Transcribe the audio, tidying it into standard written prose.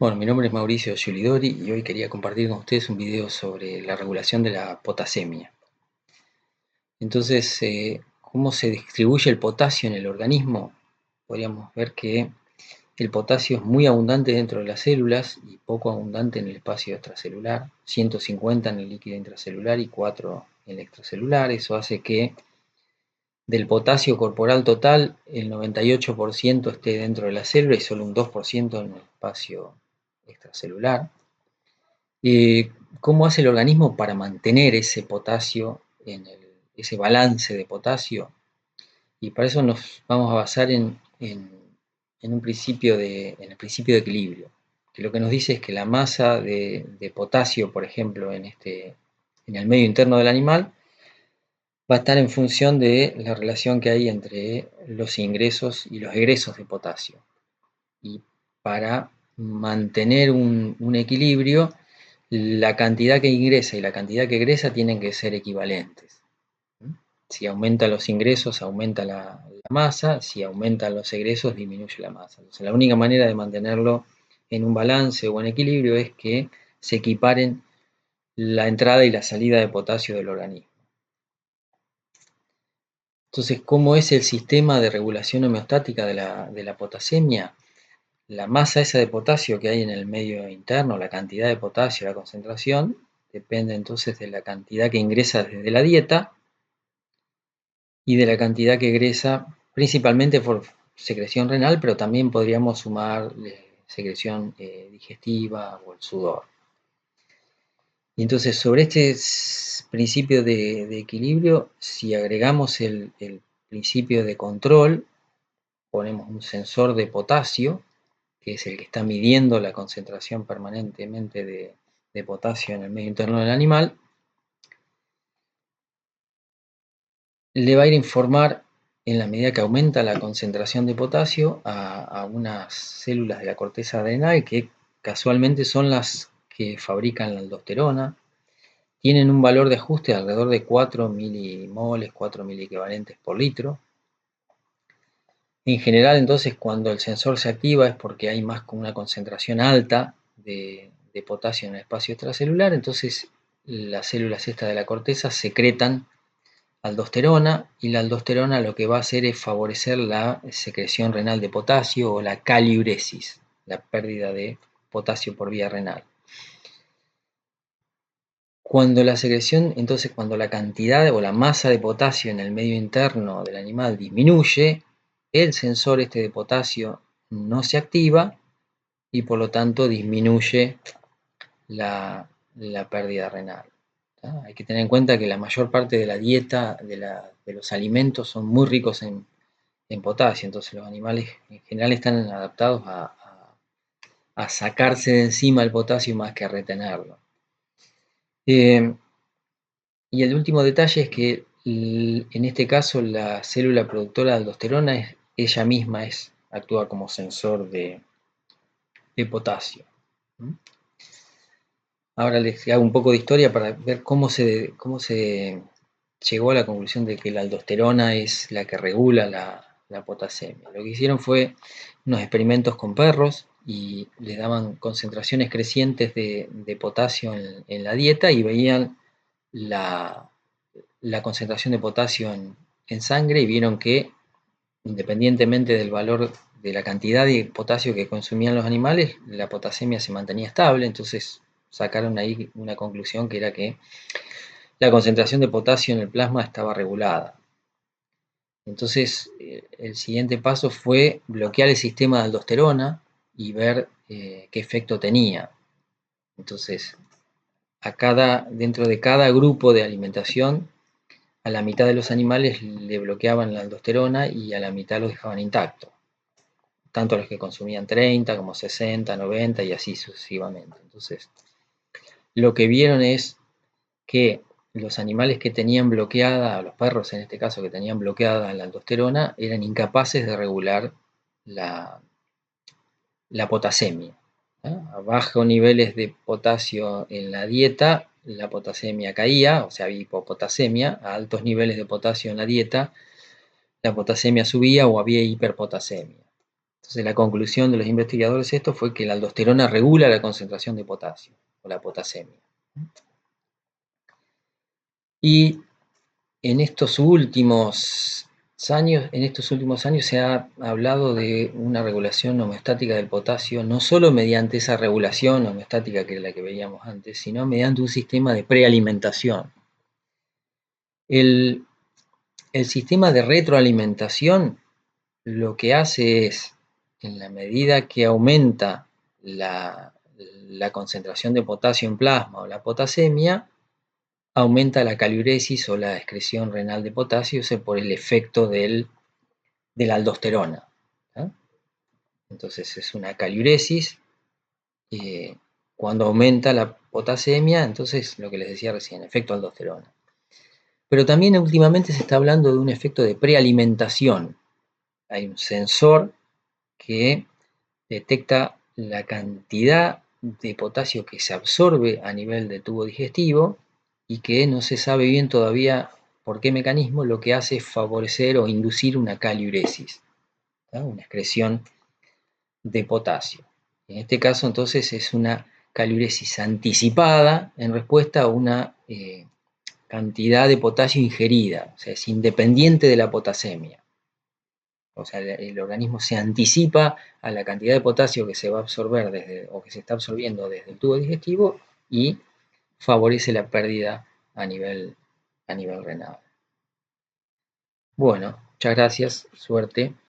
Bueno, mi nombre es Mauricio Giulidori y hoy quería compartir con ustedes un video sobre la regulación de la potasemia. Entonces, ¿cómo se distribuye el potasio en el organismo? Podríamos ver que el potasio es muy abundante dentro de las células y poco abundante en el espacio extracelular, 150 en el líquido intracelular y 4 en el extracelular. Eso hace que del potasio corporal total, el 98% esté dentro de la célula y solo un 2% en el espacio extracelular. ¿Cómo hace el organismo para mantener ese potasio, ese balance de potasio? Y para eso nos vamos a basar en el principio de equilibrio, que lo que nos dice es que la masa de potasio, por ejemplo, en el medio interno del animal, va a estar en función de la relación que hay entre los ingresos y los egresos de potasio. Y para mantener un equilibrio, la cantidad que ingresa y la cantidad que egresa tienen que ser equivalentes. Si aumentan los ingresos, aumenta la masa; si aumentan los egresos, disminuye la masa. Entonces, la única manera de mantenerlo en un balance o en equilibrio es que se equiparen la entrada y la salida de potasio del organismo. Entonces, ¿cómo es el sistema de regulación homeostática de la potasemia? La masa esa de potasio que hay en el medio interno, la cantidad de potasio, la concentración, depende entonces de la cantidad que ingresa desde la dieta y de la cantidad que egresa principalmente por secreción renal, pero también podríamos sumar secreción digestiva o el sudor. Y entonces, sobre este principio de equilibrio, si agregamos el principio de control, ponemos un sensor de potasio, que es el que está midiendo la concentración permanentemente de potasio en el medio interno del animal, le va a ir a informar, en la medida que aumenta la concentración de potasio, a unas células de la corteza adrenal que casualmente son las que fabrican la aldosterona. Tienen un valor de ajuste de alrededor de 4 milimoles, 4 miliequivalentes por litro. En general, entonces, cuando el sensor se activa es porque hay una concentración alta de potasio en el espacio extracelular. Entonces, las células estas de la corteza secretan aldosterona, y la aldosterona lo que va a hacer es favorecer la secreción renal de potasio, o la caliuresis, la pérdida de potasio por vía renal. Cuando la cantidad o la masa de potasio en el medio interno del animal disminuye, el sensor este de potasio no se activa y por lo tanto disminuye la pérdida renal. Hay que tener en cuenta que la mayor parte de la dieta de los alimentos son muy ricos en potasio. Entonces, los animales en general están adaptados a sacarse de encima el potasio más que a retenerlo. Y el último detalle es que en este caso la célula productora de aldosterona ella misma actúa como sensor de potasio. Ahora les hago un poco de historia para ver cómo se llegó a la conclusión de que la aldosterona es la que regula la potasemia. Lo que hicieron fue unos experimentos con perros y les daban concentraciones crecientes de potasio en la dieta, y veían la concentración de potasio en sangre, y vieron que, independientemente del valor de la cantidad de potasio que consumían los animales, la potasemia se mantenía estable. Entonces sacaron ahí una conclusión, que era que la concentración de potasio en el plasma estaba regulada. Entonces, el siguiente paso fue bloquear el sistema de aldosterona y ver qué efecto tenía. Entonces, dentro de cada grupo de alimentación, a la mitad de los animales le bloqueaban la aldosterona y a la mitad lo dejaban intacto. Tanto los que consumían 30 como 60, 90 y así sucesivamente. Entonces, lo que vieron es que los animales que tenían bloqueada, los perros en este caso, que tenían bloqueada la aldosterona, eran incapaces de regular la potasemia. A bajos niveles de potasio en la dieta, la potasemia caía, o sea, había hipopotasemia. A altos niveles de potasio en la dieta, la potasemia subía o había hiperpotasemia. Entonces la conclusión de los investigadores esto fue que la aldosterona regula la concentración de potasio, o la potasemia. Y en estos últimos años se ha hablado de una regulación homeostática del potasio, no solo mediante esa regulación homeostática que es la que veíamos antes, sino mediante un sistema de prealimentación. El sistema de retroalimentación lo que hace es, en la medida que aumenta la concentración de potasio en plasma o la potasemia, aumenta la caliuresis o la excreción renal de potasio por el efecto de la aldosterona. ¿eh? Entonces es una caliuresis. Cuando aumenta la potasemia, entonces lo que les decía recién, efecto aldosterona. Pero también últimamente se está hablando de un efecto de prealimentación. Hay un sensor que detecta la cantidad de potasio que se absorbe a nivel del tubo digestivo y que no se sabe bien todavía por qué mecanismo, lo que hace es favorecer o inducir una caliuresis, una excreción de potasio. En este caso entonces es una caliuresis anticipada en respuesta a una cantidad de potasio ingerida, o sea, es independiente de la potasemia. O sea, el organismo se anticipa a la cantidad de potasio que se va a absorber o que se está absorbiendo desde el tubo digestivo y favorece la pérdida a nivel renal. Bueno, muchas gracias, suerte.